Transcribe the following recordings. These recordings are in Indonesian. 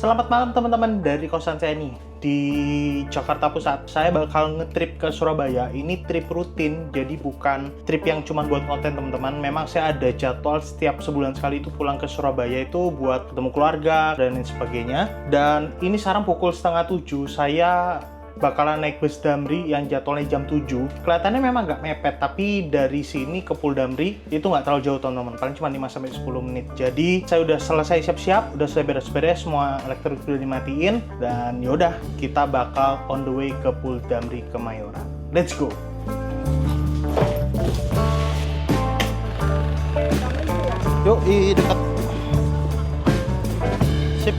Selamat malam teman-teman dari kosan saya nih di Jakarta Pusat. Saya bakal ngetrip ke Surabaya. Ini trip rutin, jadi bukan trip yang cuma buat konten teman-teman. Memang saya ada jadwal setiap sebulan sekali itu pulang ke Surabaya itu buat ketemu keluarga dan lain sebagainya. Dan ini sekarang pukul 6:30 saya bakalan naik bus Damri yang jadwalnya jam 7. Kelihatannya memang nggak mepet, tapi dari sini ke Pul Damri itu nggak terlalu jauh teman-teman, paling cuma 5-10 menit. Jadi saya udah selesai siap-siap, udah selesai beres-beres, semua elektrik udah dimatiin, dan yaudah kita bakal on the way ke Pul Damri Kemayoran. Let's go! Yuk, dekat. Sip.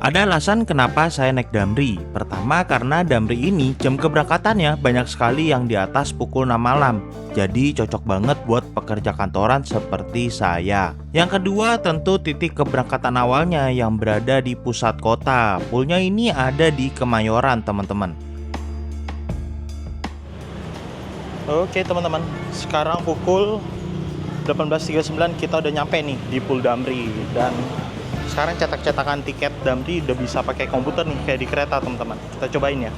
Ada alasan kenapa saya naik Damri. Pertama, karena Damri ini jam keberangkatannya banyak sekali yang di atas pukul 6 malam. Jadi cocok banget buat pekerja kantoran seperti saya. Yang kedua, tentu titik keberangkatan awalnya yang berada di pusat kota. Pulnya ini ada di Kemayoran, teman-teman. Oke teman-teman, sekarang pukul 18.39 kita udah nyampe nih di Pul Damri. Dan sekarang cetak-cetakan tiket Damri udah bisa pakai komputer nih, kayak di kereta teman-teman. Kita cobain ya.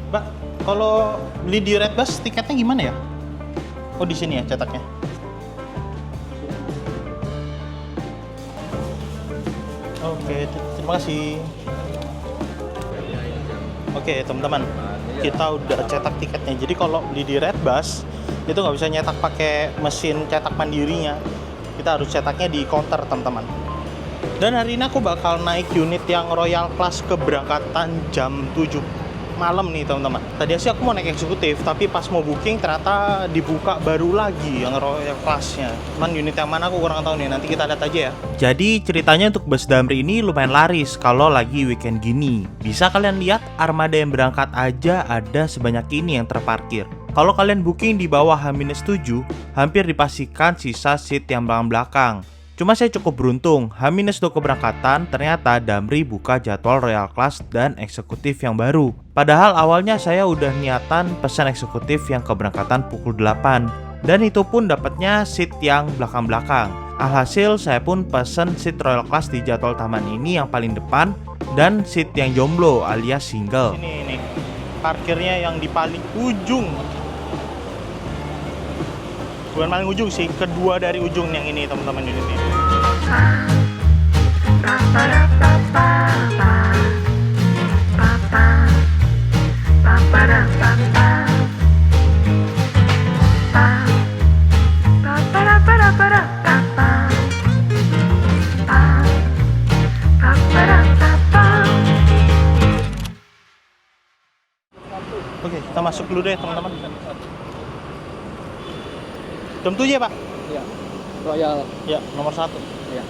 Mbak, kalau beli di Redbus tiketnya gimana ya? Oh, di sini ya cetaknya. Oke, terima kasih. Oke teman-teman, kita udah cetak tiketnya. Jadi kalau beli di Redbus itu nggak bisa nyetak pakai mesin cetak mandirinya. Kita harus cetaknya di counter teman-teman. Dan hari ini aku bakal naik unit yang Royal Class keberangkatan jam 7 malam nih teman-teman. Tadi sih aku mau naik eksekutif, tapi pas mau booking ternyata dibuka baru lagi yang Royal Class-nya. Cuman unit yang mana aku kurang tahu nih, nanti kita lihat aja ya. Jadi ceritanya untuk bus Damri ini lumayan laris kalau lagi weekend gini. Bisa kalian lihat armada yang berangkat aja ada sebanyak ini yang terparkir. Kalau kalian booking di bawah H-7, hampir dipastikan sisa seat yang belakang-belakang. Cuma saya cukup beruntung, H-2 keberangkatan ternyata Damri buka jadwal Royal Class dan eksekutif yang baru. Padahal awalnya saya udah niatan pesan eksekutif yang keberangkatan pukul 8. Dan itu pun dapatnya seat yang belakang-belakang. Alhasil saya pun pesen seat Royal Class di jadwal taman ini yang paling depan dan seat yang jomblo alias single. Ini parkirnya yang di paling ujung. Bukan paling ujung sih, kedua dari ujung yang ini teman-teman ini. Oke, kita masuk dulu deh teman-teman. Jam 7 ya Pak? Iya, Royal. Ya, nomor 1. Iya.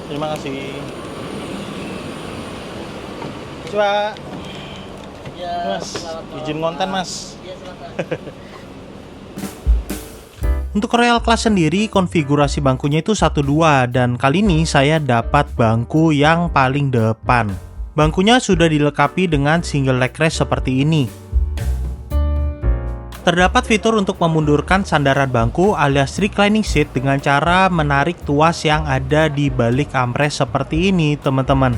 Terima kasih. Coba. Iya, Mas, izin konten Mas. Iya, silakan. Untuk Royal Class sendiri konfigurasi bangkunya itu 1-2 dan kali ini saya dapat bangku yang paling depan. Bangkunya sudah dilengkapi dengan single leg rest seperti ini. Terdapat fitur untuk memundurkan sandaran bangku alias reclining seat dengan cara menarik tuas yang ada di balik armrest seperti ini teman-teman.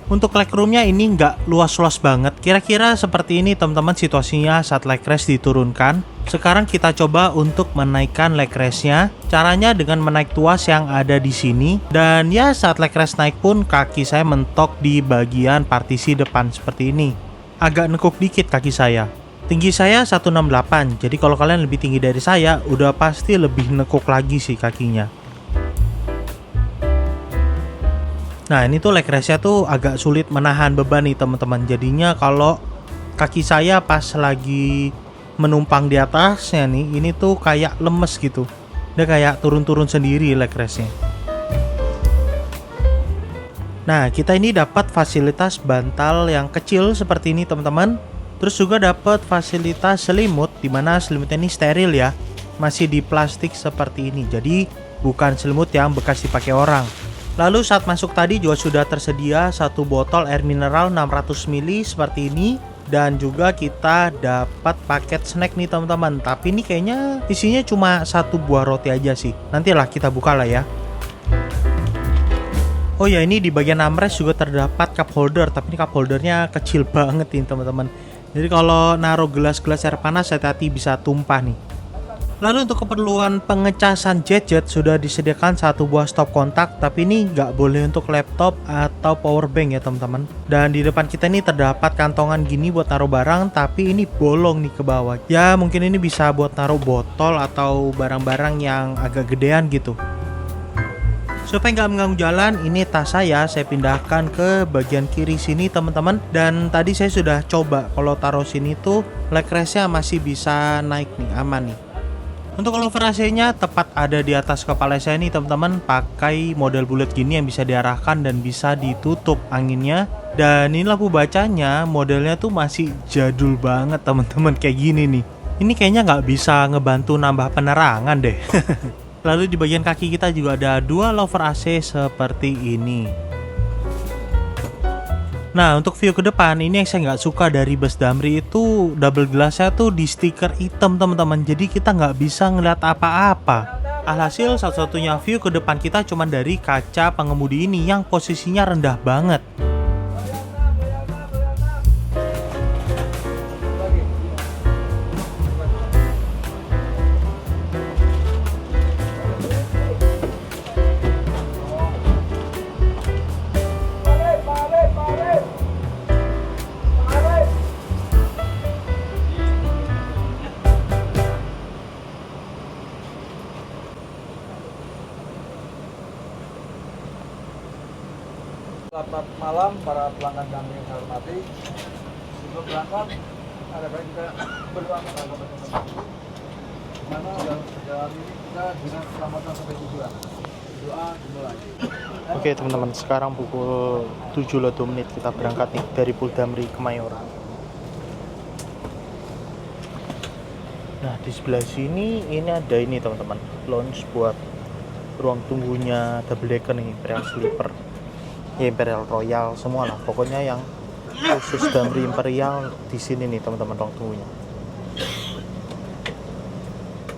Untuk legroomnya ini nggak luas-luas banget, kira-kira seperti ini teman-teman situasinya saat leg rest diturunkan. Sekarang kita coba untuk menaikkan leg restnya. Caranya dengan menaik tuas yang ada di sini. Dan ya saat leg rest naik pun kaki saya mentok di bagian partisi depan seperti ini. Agak nekuk dikit kaki saya. Tinggi saya 168, jadi kalau kalian lebih tinggi dari saya, udah pasti lebih nekuk lagi sih kakinya. Nah ini tuh leg restnya tuh agak sulit menahan beban nih teman-teman. Jadinya kalau kaki saya pas lagi menumpang di atasnya nih, ini tuh kayak lemes gitu. Dia kayak turun-turun sendiri leg restnya. Nah kita ini dapat fasilitas bantal yang kecil seperti ini teman-teman. Terus juga dapat fasilitas selimut, dimana selimutnya ini steril ya, masih di plastik seperti ini. Jadi bukan selimut yang bekas dipakai orang. Lalu saat masuk tadi juga sudah tersedia satu botol air mineral 600 ml seperti ini. Dan juga kita dapat paket snack nih teman-teman. Tapi ini kayaknya isinya cuma satu buah roti aja sih. Nantilah kita buka lah ya. Oh ya, ini di bagian armrest juga terdapat cup holder. Tapi ini cup holdernya kecil banget nih teman-teman. Jadi kalau naruh gelas-gelas air panas hati-hati bisa tumpah nih. Lalu untuk keperluan pengecasan gadget sudah disediakan satu buah stop kontak, tapi ini nggak boleh untuk laptop atau power bank ya teman-teman. Dan di depan kita ini terdapat kantongan gini buat naruh barang, tapi ini bolong nih ke bawah. Ya mungkin ini bisa buat naruh botol atau barang-barang yang agak gedean gitu. Supaya nggak mengganggu jalan, ini tas saya pindahkan ke bagian kiri sini teman-teman. Dan tadi saya sudah coba kalau taruh sini tuh leg restnya masih bisa naik nih, aman nih. Untuk cover AC-nya tepat ada di atas kepala saya nih teman-teman, pakai model bulat gini yang bisa diarahkan dan bisa ditutup anginnya. Dan ini lampu bacanya modelnya tuh masih jadul banget teman-teman, kayak gini nih. Ini kayaknya nggak bisa ngebantu nambah penerangan deh. Lalu di bagian kaki kita juga ada dua lover AC seperti ini. Nah untuk view ke depan ini yang saya nggak suka dari bus Damri itu double glassnya tuh di stiker hitam teman-teman. Jadi kita nggak bisa ngeliat apa-apa. Alhasil satu-satunya view ke depan kita cuma dari kaca pengemudi ini yang posisinya rendah banget. Selamat malam para pelanggan kami yang saya hormati. Sebelum berangkat, ada baik kita berdoa kepada teman-teman. Dimana dalam perjalanan ini kita dengan keselamatan sampai tujuan. Doa dimulai. Oke teman-teman, sekarang pukul 7.02 kita berangkat nih dari Puldamri Kemayoran. Nah di sebelah sini ini ada ini teman-teman, lounge buat ruang tunggunya double decker nih, Imperial Sleeper. Ya Imperial Royal semua lah, pokoknya yang khusus Damri Imperial di sini nih teman-teman ruang tunggunya.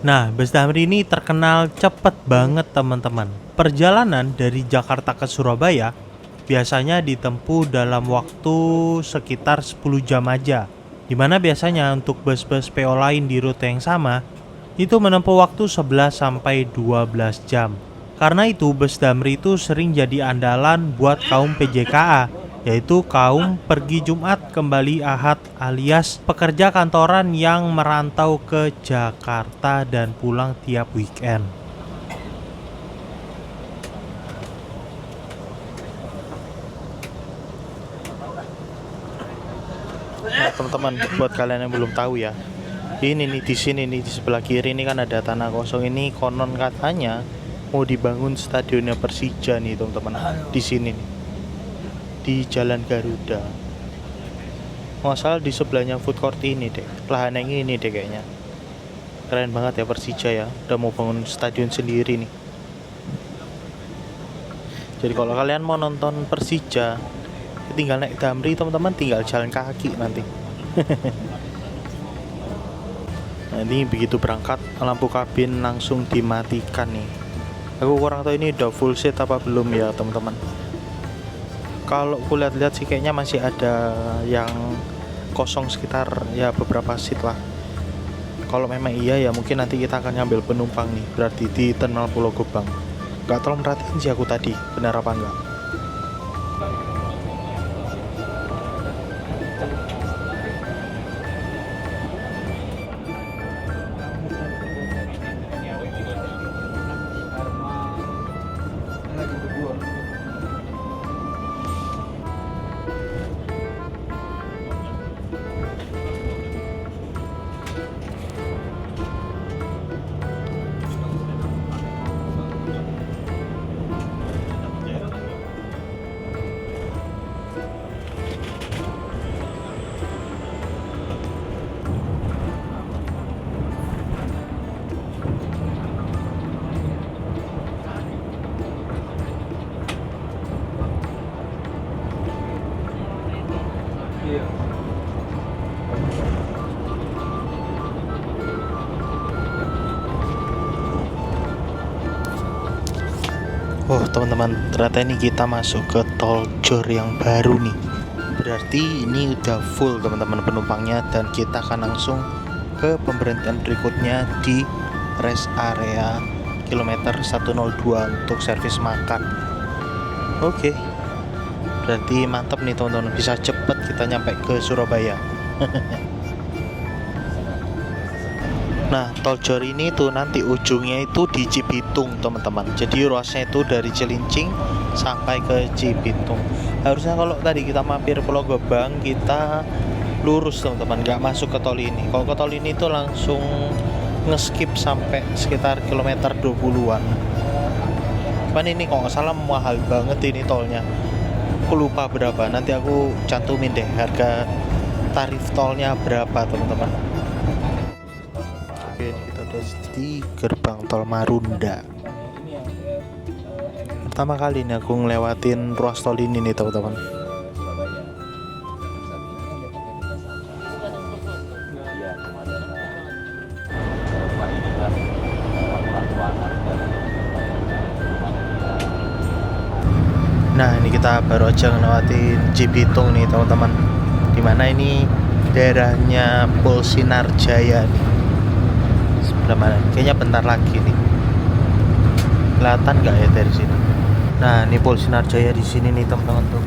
Nah, bus Damri ini terkenal cepet banget teman-teman. Perjalanan dari Jakarta ke Surabaya biasanya ditempuh dalam waktu sekitar 10 jam aja. Dimana biasanya untuk bus-bus PO lain di rute yang sama itu menempuh waktu 11 sampai 12 jam. Karena itu bus Damri itu sering jadi andalan buat kaum PJKA, yaitu kaum pergi Jumat kembali Ahad alias pekerja kantoran yang merantau ke Jakarta dan pulang tiap weekend. Nah teman-teman, buat kalian yang belum tahu ya, ini nih di sini nih di sebelah kiri ini kan ada tanah kosong, ini konon katanya mau dibangun stadionnya Persija nih teman-teman. Di sini nih, di Jalan Garuda. Masalah di sebelahnya food court ini deh, lahan yang ini deh kayaknya. Keren banget ya Persija ya, udah mau bangun stadion sendiri nih. Jadi kalau kalian mau nonton Persija, tinggal naik Damri teman-teman, tinggal jalan kaki nanti. Nah ini begitu berangkat, lampu kabin langsung dimatikan nih. Aku kurang tahu ini udah full set apa belum ya teman-teman. Kalau aku lihat-lihat sih kayaknya masih ada yang kosong sekitar ya beberapa seat lah. Kalau memang iya ya mungkin nanti kita akan ngambil penumpang nih, berarti di Terminal Pulau Gebang. Gak terlalu merhatiin sih aku tadi, benar apa enggak. teman-teman, ternyata ini kita masuk ke tol Jor yang baru nih. Berarti ini udah full teman-teman penumpangnya, dan kita akan langsung ke pemberhentian berikutnya di rest area kilometer 102 untuk servis makan. Oke, berarti mantap nih teman-teman, bisa cepet kita nyampe ke Surabaya. Nah, tol Jor ini tuh nanti ujungnya itu di Cibitung teman-teman. Jadi ruasnya itu dari Cilincing sampai ke Cibitung. Harusnya kalau tadi kita mampir Pulau Gebang, kita lurus teman-teman, nggak masuk ke tol ini. Kalau ke tol ini tuh langsung ngeskip sampai sekitar kilometer 20-an. Cuman ini kalau nggak salah mahal banget ini tolnya. Aku lupa berapa, nanti aku cantumin deh harga tarif tolnya berapa teman-teman. Oke, kita udah di gerbang tol Marunda. Pertama kali nih aku ngelewatin ruas tol ini nih teman-teman. Nah, ini kita baru aja ngelewatin Cibitung nih teman-teman. Dimana ini daerahnya Polsinar Jaya nih. Sebelah mana? Kayaknya bentar lagi nih. Kelihatan nggak ya dari sini? Nah, ini Polsinar Jaya di sini nih teman-teman tuh.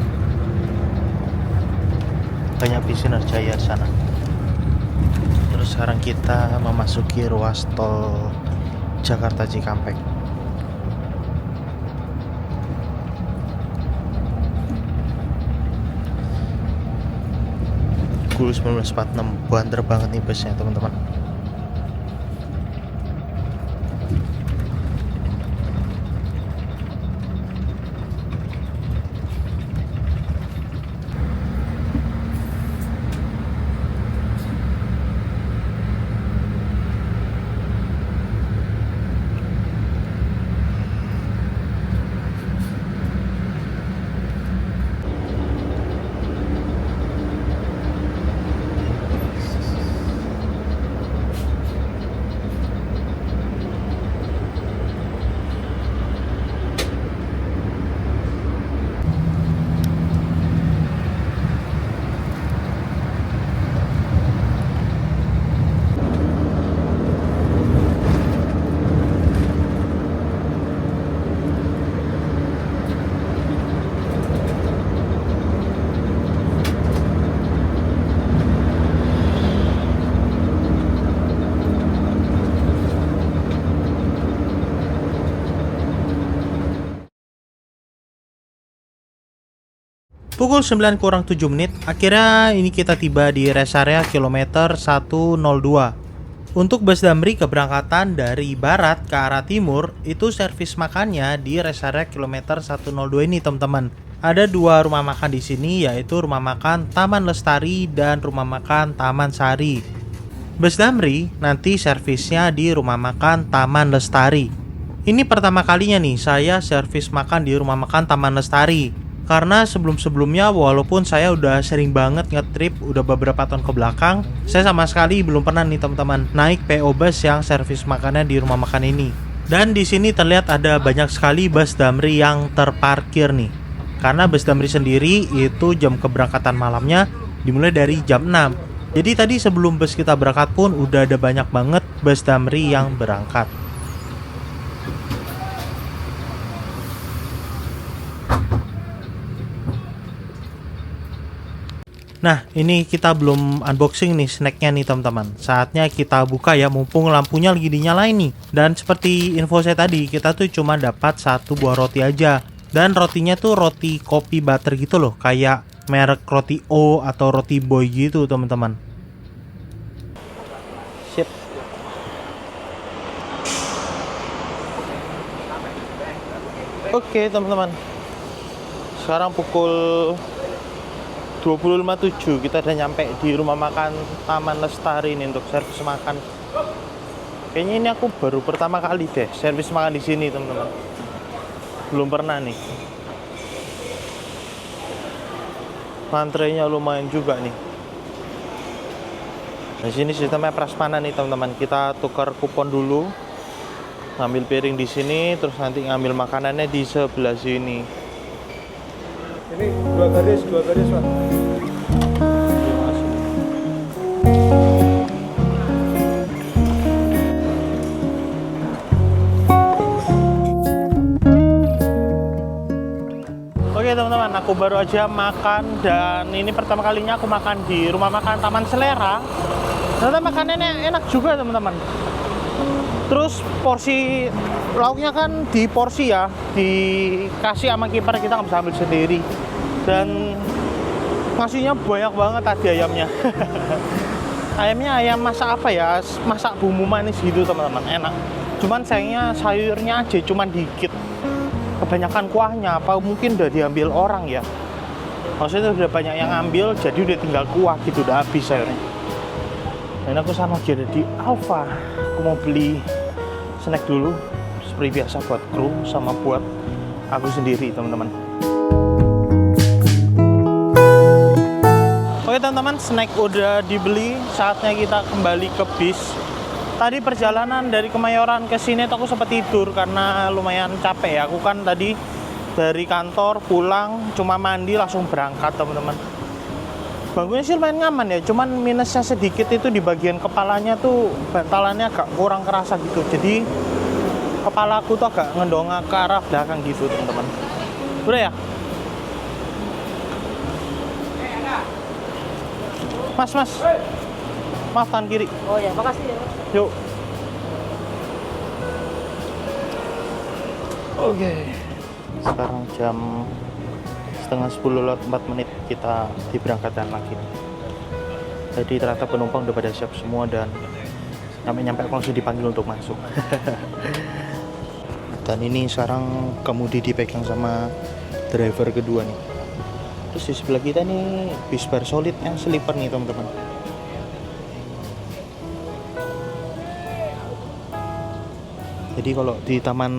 Banyak bis Sinar Jaya di sana. Terus sekarang kita memasuki ruas tol Jakarta Cikampek. Gul 1946, banter banget nih busnya teman-teman. Pukul 9 kurang 7 menit, akhirnya ini kita tiba di rest area kilometer 102. Untuk bus Damri keberangkatan dari barat ke arah timur, itu servis makannya di rest area kilometer 102 ini teman-teman. Ada dua rumah makan di sini, yaitu rumah makan Taman Lestari dan rumah makan Taman Sari. Bus Damri nanti servisnya di rumah makan Taman Lestari. Ini pertama kalinya nih saya servis makan di rumah makan Taman Lestari. Karena sebelum-sebelumnya walaupun saya udah sering banget ngetrip, udah beberapa tahun ke belakang, saya sama sekali belum pernah nih teman-teman naik PO bus yang servis makannya di rumah makan ini. Dan di sini terlihat ada banyak sekali bus Damri yang terparkir nih. Karena bus Damri sendiri itu jam keberangkatan malamnya dimulai dari jam 6. Jadi tadi sebelum bus kita berangkat pun udah ada banyak banget bus Damri yang berangkat. Nah, ini kita belum unboxing nih snacknya nih teman-teman. Saatnya kita buka ya, mumpung lampunya lagi dinyalain nih. Dan seperti info saya tadi, kita tuh cuma dapat satu buah roti aja. Dan rotinya tuh roti kopi butter gitu loh, kayak merek roti O atau roti boy gitu teman-teman. Sip. Oke teman-teman, sekarang pukul 20.57 kita udah nyampe di rumah makan Taman Lestari ini untuk servis makan. Kayaknya ini aku baru pertama kali deh servis makan di sini teman-teman. Belum pernah nih. Antrenya lumayan juga nih. Di sini sistemnya prasmanan nih teman-teman. Kita tukar kupon dulu. Ngambil piring di sini, terus nanti ngambil makanannya di sebelah sini. Ini dua garis Pak. Oke teman-teman, aku baru aja makan dan ini pertama kalinya aku makan di rumah makan Taman Selera. Ternyata makanannya enak juga teman-teman. Terus porsi lauknya kan di porsi ya, dikasih sama kiper, kita nggak bisa ambil sendiri. Dan ngasihnya banyak banget tadi ayamnya. Ayamnya ayam masak apa ya, masak bumbu manis gitu teman-teman, enak. Cuman sayangnya sayurnya aja cuman dikit. Kebanyakan kuahnya, apa mungkin udah diambil orang ya. Maksudnya udah banyak yang ambil, jadi udah tinggal kuah gitu, udah habis sayurnya. Dan aku sama lagi ada di Alfa. Aku mau beli snack dulu, seperti biasa buat kru sama buat aku sendiri teman-teman. Oke teman-teman, snack udah dibeli, saatnya kita kembali ke bis. Tadi perjalanan dari Kemayoran ke sini tuh aku sempat tidur karena lumayan capek ya. Aku kan tadi dari kantor pulang cuma mandi langsung berangkat teman-teman. Bangunnya sih lumayan nyaman ya, cuman minusnya sedikit itu di bagian kepalanya tuh bantalannya agak kurang kerasa gitu. Jadi kepalaku tuh agak ngedongak ke arah belakang gitu teman-teman. Udah ya? Mas. Maaf, tangan kiri. Oh ya, makasih ya. Yuk. Oke. Sekarang jam setengah 10 lewat 4 menit kita diberangkatkan lagi. Jadi ternyata penumpang udah pada siap semua dan nyampe aku langsung dipanggil untuk masuk. Dan ini sekarang kemudi dipegang sama driver kedua nih. Terus di sebelah kita nih bis bar solid yang sleeper nih teman-teman. Jadi kalau di Taman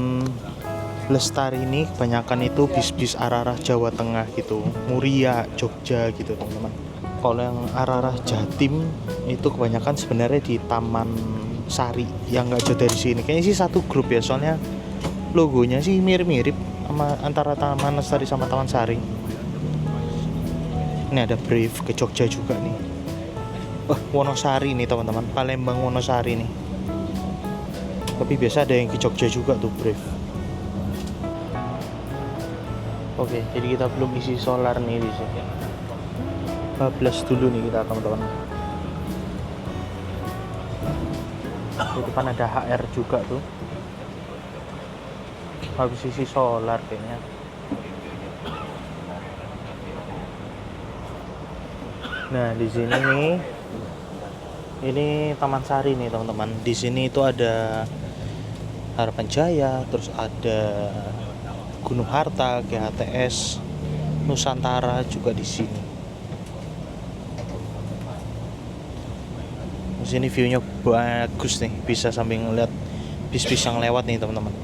Lestari ini kebanyakan itu bis-bis arah-arah Jawa Tengah gitu, Muria, Jogja gitu teman-teman. Kalau yang arah-arah Jatim itu kebanyakan sebenarnya di Taman Sari yang nggak jauh dari sini. Kayaknya sih satu grup ya, soalnya logonya sih mirip-mirip sama antara Taman Lestari sama Taman Sari. Ini ada brief ke Jogja juga nih. Wonosari nih teman-teman, Palembang Wonosari nih. Tapi biasa ada yang ke Jogja juga tuh brief. Oke, jadi kita belum isi solar nih di sini. 14 dulu nih kita teman-teman. Di depan ada HR juga tuh. Habis isi solar kayaknya. Nah, di sini nih. Ini Taman Sari nih teman-teman. Di sini itu ada Harapan Jaya, terus ada Gunung Harta, GHTS, Nusantara juga di sini. Di sini view-nya bagus nih, bisa sambil ngeliat bis-bis yang lewat nih teman-teman.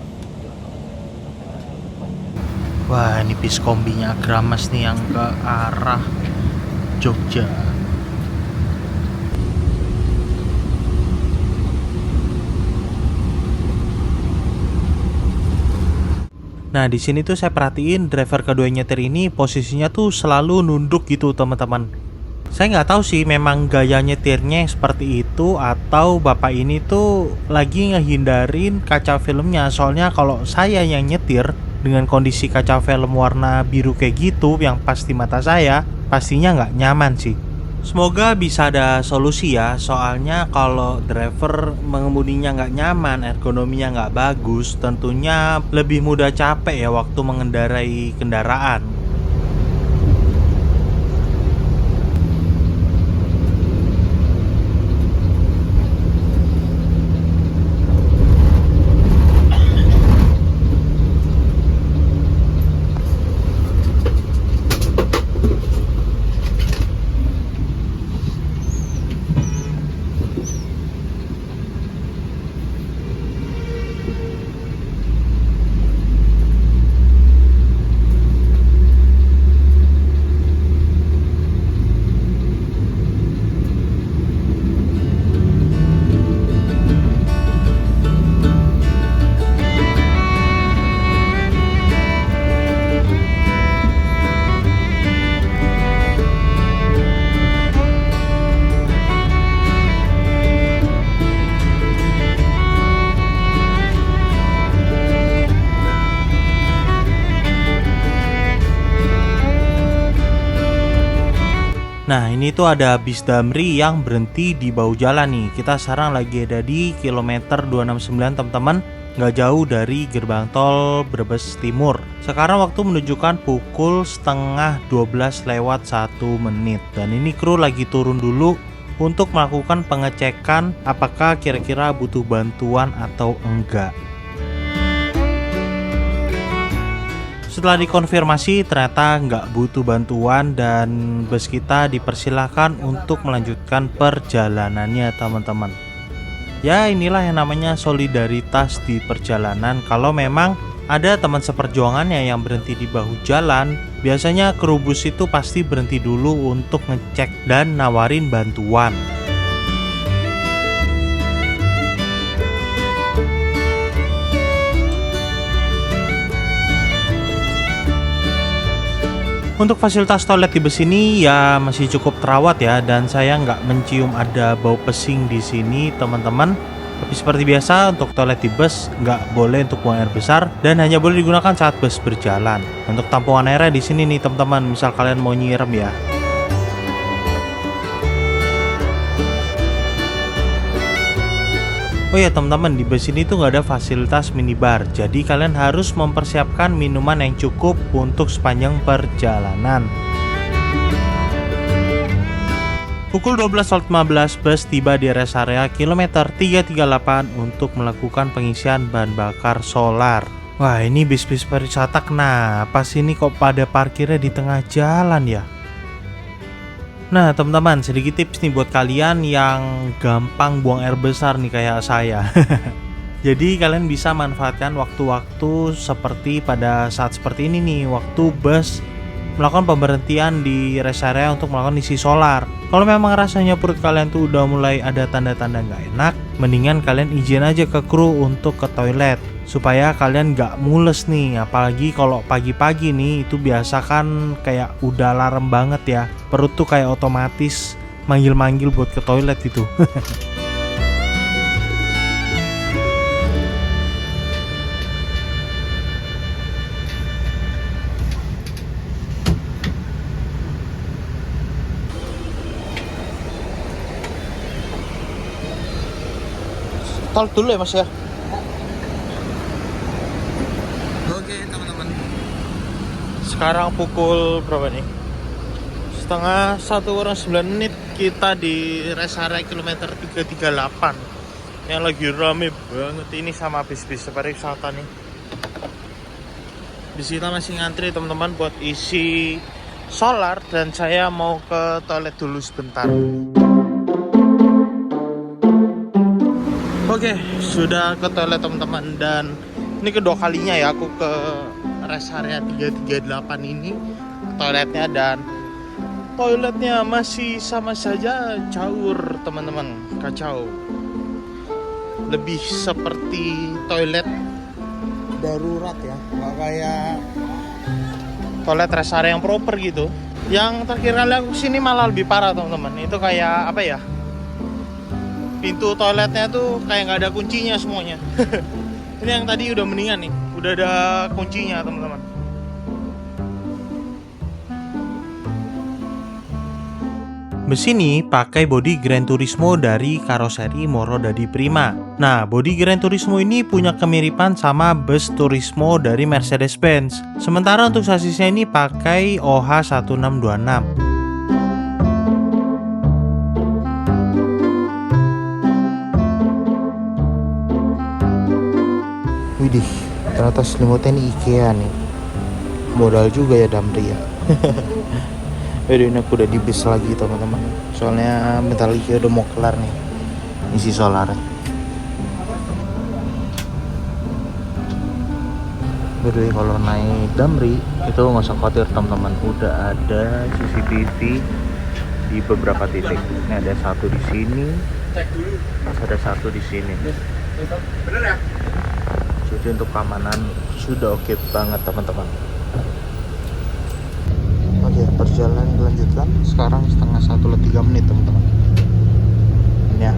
Wah, ini bis kombinya Agramas nih yang ke arah Jogja. Nah, di sini tuh saya perhatiin driver kedua nyetir ini posisinya tuh selalu nunduk gitu, teman-teman. Saya nggak tahu sih memang gaya nyetirnya seperti itu atau bapak ini tuh lagi ngehindarin kaca filmnya. Soalnya kalau saya yang nyetir dengan kondisi kaca film warna biru kayak gitu yang pas di mata saya, pastinya nggak nyaman sih. Semoga bisa ada solusi ya, soalnya kalau driver mengemudinya nggak nyaman, ergonominya nggak bagus, tentunya lebih mudah capek ya waktu mengendarai kendaraan. Nah, ini tuh ada bis Damri yang berhenti di bahu jalan nih. Kita sekarang lagi ada di kilometer 269 teman-teman, nggak jauh dari gerbang tol Brebes Timur. Sekarang waktu menunjukkan pukul setengah 12 lewat 1 menit. Dan ini kru lagi turun dulu untuk melakukan pengecekan apakah kira-kira butuh bantuan atau enggak. Setelah dikonfirmasi ternyata nggak butuh bantuan dan bus kita dipersilahkan untuk melanjutkan perjalanannya teman-teman. Ya inilah yang namanya solidaritas di perjalanan. Kalau memang ada teman seperjuangannya yang berhenti di bahu jalan, biasanya kru bus itu pasti berhenti dulu untuk ngecek dan nawarin bantuan. Untuk fasilitas toilet di bus ini ya masih cukup terawat ya, dan saya nggak mencium ada bau pesing di sini teman-teman. Tapi seperti biasa untuk toilet di bus nggak boleh untuk buang air besar dan hanya boleh digunakan saat bus berjalan. Untuk tampungan airnya di sini nih teman-teman, misal kalian mau nyiram ya. Oh ya teman-teman, di bus ini tuh nggak ada fasilitas minibar, jadi kalian harus mempersiapkan minuman yang cukup untuk sepanjang perjalanan. Pukul 12.15 bus tiba di rest area kilometer 338 untuk melakukan pengisian bahan bakar solar. Wah ini bis-bis pariwisata kenapa sih ini kok pada parkirnya di tengah jalan ya? Nah teman-teman, sedikit tips nih buat kalian yang gampang buang air besar nih kayak saya. Jadi kalian bisa manfaatkan waktu-waktu seperti pada saat seperti ini nih, waktu bus melakukan pemberhentian di rest area untuk melakukan isi solar. Kalau memang rasanya perut kalian tuh udah mulai ada tanda-tanda nggak enak, mendingan kalian izin aja ke kru untuk ke toilet supaya kalian nggak mules nih. Apalagi kalau pagi-pagi nih, itu biasa kan kayak udah alarm banget ya, perut tuh kayak otomatis manggil-manggil buat ke toilet itu. Tol dulu ya mas ya. Oke teman-teman, Sekarang pukul berapa nih? Setengah 1:09 kita di rest area kilometer 338 yang lagi rame banget ini sama bis-bis pariwisata nih. Bis kita masih ngantri teman-teman buat isi solar dan saya mau ke toilet dulu sebentar. Oke, sudah ke toilet teman-teman, dan ini kedua kalinya ya aku ke rest area 338 ini toiletnya, dan toiletnya masih sama saja caur teman-teman, kacau. Lebih seperti toilet darurat ya, nggak kayak toilet rest area yang proper gitu. Yang terakhir kali aku kesini malah lebih parah teman-teman, itu kayak apa ya, pintu toiletnya tuh kayak nggak ada kuncinya semuanya. Ini yang tadi udah mendingan nih, udah ada kuncinya teman-teman. bus ini pakai bodi Gran Turismo dari karoseri Morodadi Prima. Nah, bodi Gran Turismo ini punya kemiripan sama bus Turismo dari Mercedes-Benz. Sementara untuk sasisnya ini pakai OH1626. Widih, ternyata selimutnya ini IKEA nih. Modal juga ya Damri ya. Yaudah, ini aku udah di bis lagi teman-teman. Soalnya bentar lagi udah mau kelar nih isi solarnya. Jadi kalau naik Damri itu nggak usah khawatir teman-teman, udah ada CCTV di beberapa titik. Ini ada satu di sini, ada satu di sini. Bener ya? Jadi untuk keamanan sudah oke banget teman-teman. Oke, perjalanan dilanjutkan. Sekarang setengah 1:03 teman-teman. Ini ya.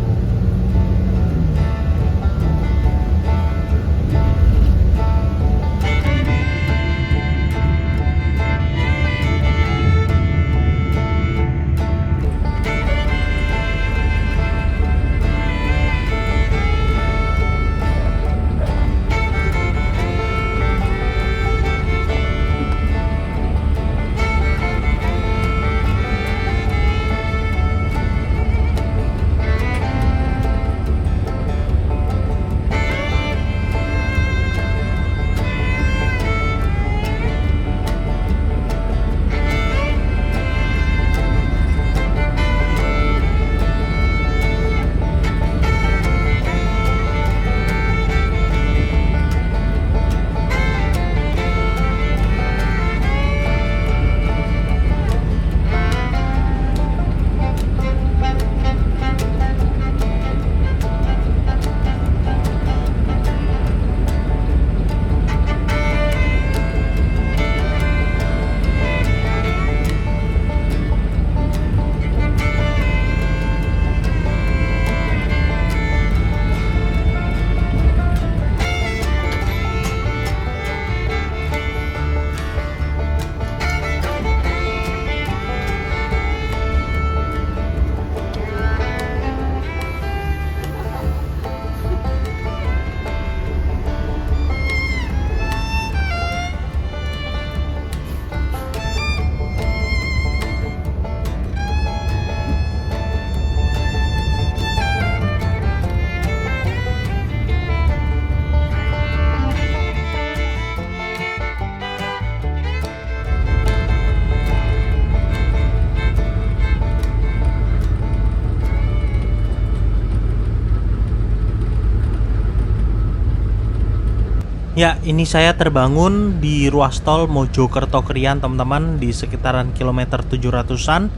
Ya, ini saya terbangun di ruas tol Mojokerto Krian teman-teman, di sekitaran kilometer 700-an.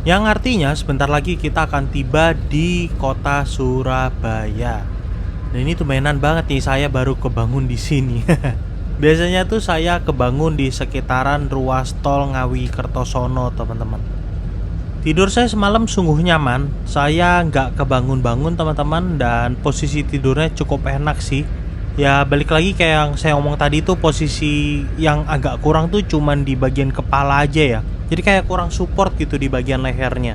Yang artinya sebentar lagi kita akan tiba di kota Surabaya. Nah, ini tuh mainan banget nih, saya baru kebangun di sini. Biasanya tuh saya kebangun di sekitaran ruas tol Ngawi Kertosono teman-teman. Tidur saya semalam sungguh nyaman. Saya nggak kebangun-bangun teman-teman, dan posisi tidurnya cukup enak sih. Ya balik lagi kayak yang saya ngomong tadi tuh, posisi yang agak kurang tuh cuman di bagian kepala aja ya. Jadi kayak kurang support gitu di bagian lehernya.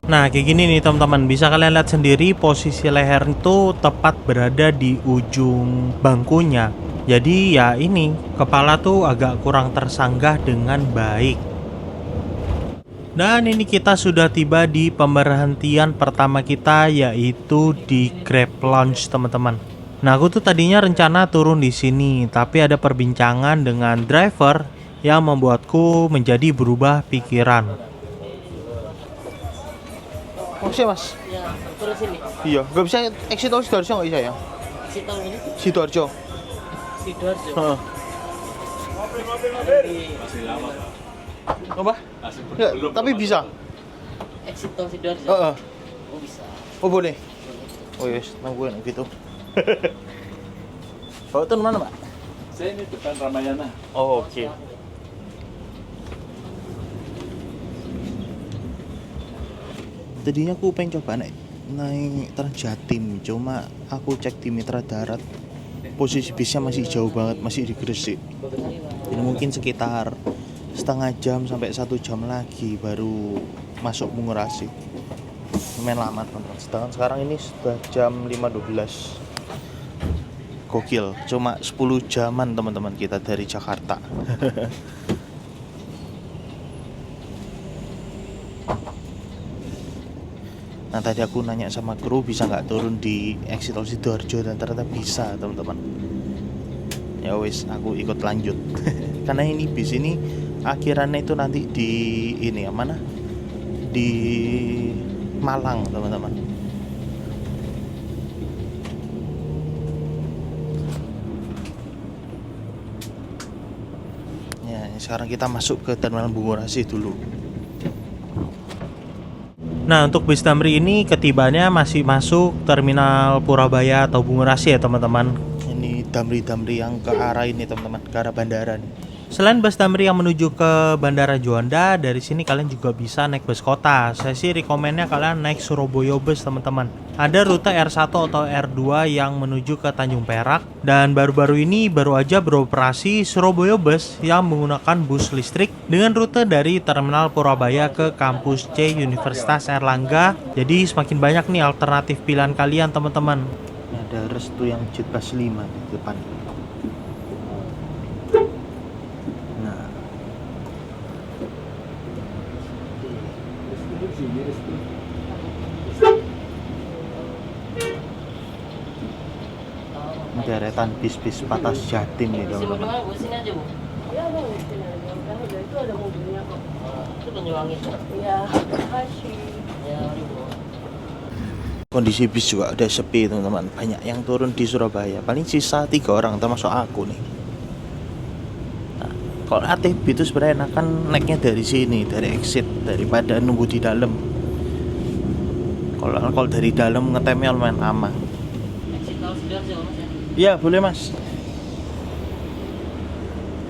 Nah kayak gini nih teman-teman, bisa kalian lihat sendiri posisi leher itu tepat berada di ujung bangkunya. Jadi ya ini, kepala tuh agak kurang tersanggah dengan baik. Dan ini kita sudah tiba di pemberhentian pertama kita, yaitu di Grab Lounge teman-teman. Nah aku tuh tadinya rencana turun di sini, tapi ada perbincangan dengan driver yang membuatku menjadi berubah pikiran. Oh sih mas? Ya, turun sini. Iya, nggak bisa exit tol Sidoarjo nggak bisa ya? Si tahun ini Sidoarjo. Sidoarjo. Heeh. Apa? Ya, tapi bisa. Exit tol Sidoarjo. Heeh. Oh bisa. Oh boleh. Oh yes, nungguin gitu. Bawa tuh mana mbak? Saya ini depan Ramayana. Oh oke. Tadinya aku pengen coba naik Transjatim, cuma aku cek di Mitra Darat, posisi bisnya masih jauh banget, masih di Gresik. Jadi mungkin sekitar setengah jam sampai 1 jam lagi baru masuk Bungurasi. Lumayan lama teman-teman. Sedangkan sekarang ini sudah jam 5.12. Gokil, cuma 10 jaman teman-teman kita dari Jakarta. Nah tadi aku nanya sama kru bisa nggak turun di exit tol Sidoarjo, dan ternyata bisa teman-teman. Ya wis, aku ikut lanjut. Karena ini bis ini akhirannya itu nanti di ini ya mana? Di Malang teman-teman. Ya sekarang kita masuk ke Terminal Bungurasi dulu. Nah untuk bis Damri ini ketibanya masih masuk Terminal Purabaya atau Bungurasi ya teman-teman. Ini Damri yang ke arah ini teman-teman, ke arah bandara nih. Selain bus Damri yang menuju ke Bandara Juanda, dari sini kalian juga bisa naik bus kota. Saya sih rekomennya kalian naik Surabaya Bus teman-teman. Ada rute R1 atau R2 yang menuju ke Tanjung Perak, dan baru-baru ini baru aja beroperasi Surabaya Bus yang menggunakan bus listrik dengan rute dari Terminal Purabaya ke Kampus C Universitas Airlangga. Jadi semakin banyak nih alternatif pilihan kalian teman-teman. Ada restu yang Jet Bus 5 di depan. Deretan bis-bis Patas Jatim nih Si teman-teman. Modongan gue sini aja bu. Ya bang, sini aja. Kan udah itu ada mobilnya kok. Itu Banyuwangi. Iya, makasih. Ya ribu. Kondisi bis juga udah sepi teman-teman. Banyak yang turun di Surabaya. Paling sisa 3 orang termasuk aku nih. Nah, kalau ATB itu sebenarnya enakan naiknya dari sini, dari exit, daripada nunggu di dalam. Kalau dari dalam ngetemnya lumayan lama. Exit tol Sidoarjo mas ya. Iya boleh mas.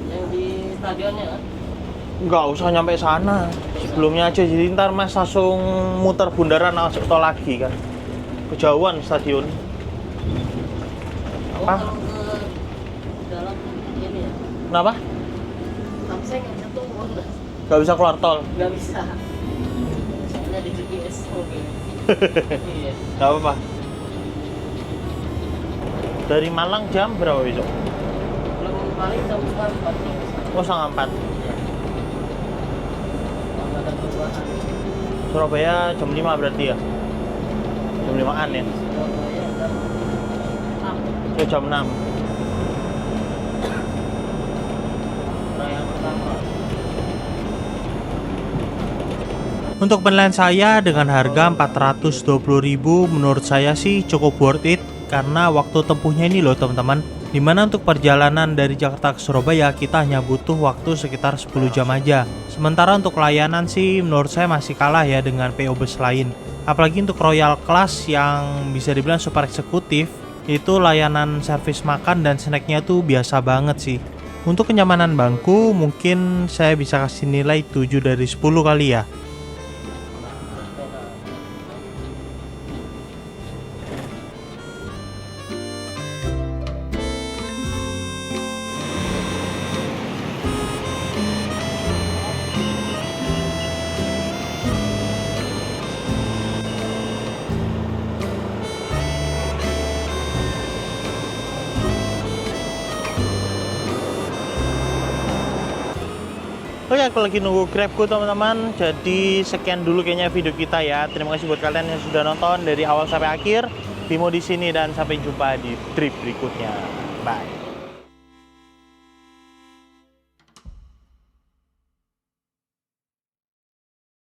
Yang di stadionnya kan. Nggak usah nyampe sana, sebelumnya aja. Jadi ntar mas langsung muter bundaran masuk tol lagi kan. Kejauhan stadion. Oh, Apa? kalau ke dalam ini ya. Kenapa? Tapi saya nggak bisa turun. Nggak bisa keluar tol. Nggak bisa. Soalnya Lihatnya di GPS. Oke. Iya. Gak apa-apa. Dari Malang jam berapa besok? Belum paling jam 4. Oh, setengah 4. Iya. Kalau nggak ada perubahan. Surabaya jam 5 berarti ya? Jam 5-an ya? Surabaya jam 6. Oh, jam 6. Yang pertama. Untuk penilaian saya dengan harga 420.000 menurut saya sih cukup worth it karena waktu tempuhnya ini loh teman-teman. Dimana untuk perjalanan dari Jakarta ke Surabaya kita hanya butuh waktu sekitar 10 jam aja. Sementara untuk layanan sih menurut saya masih kalah ya dengan PO bus lain. Apalagi untuk Royal Class yang bisa dibilang super eksekutif, itu layanan servis makan dan snacknya tuh biasa banget sih. Untuk kenyamanan bangku mungkin saya bisa kasih nilai 7 dari 10 kali ya. Oke, aku lagi nunggu Grabku teman-teman. Jadi sekian dulu kayaknya video kita ya. Terima kasih buat kalian yang sudah nonton dari awal sampai akhir. Bimo di sini dan sampai jumpa di trip berikutnya. Bye.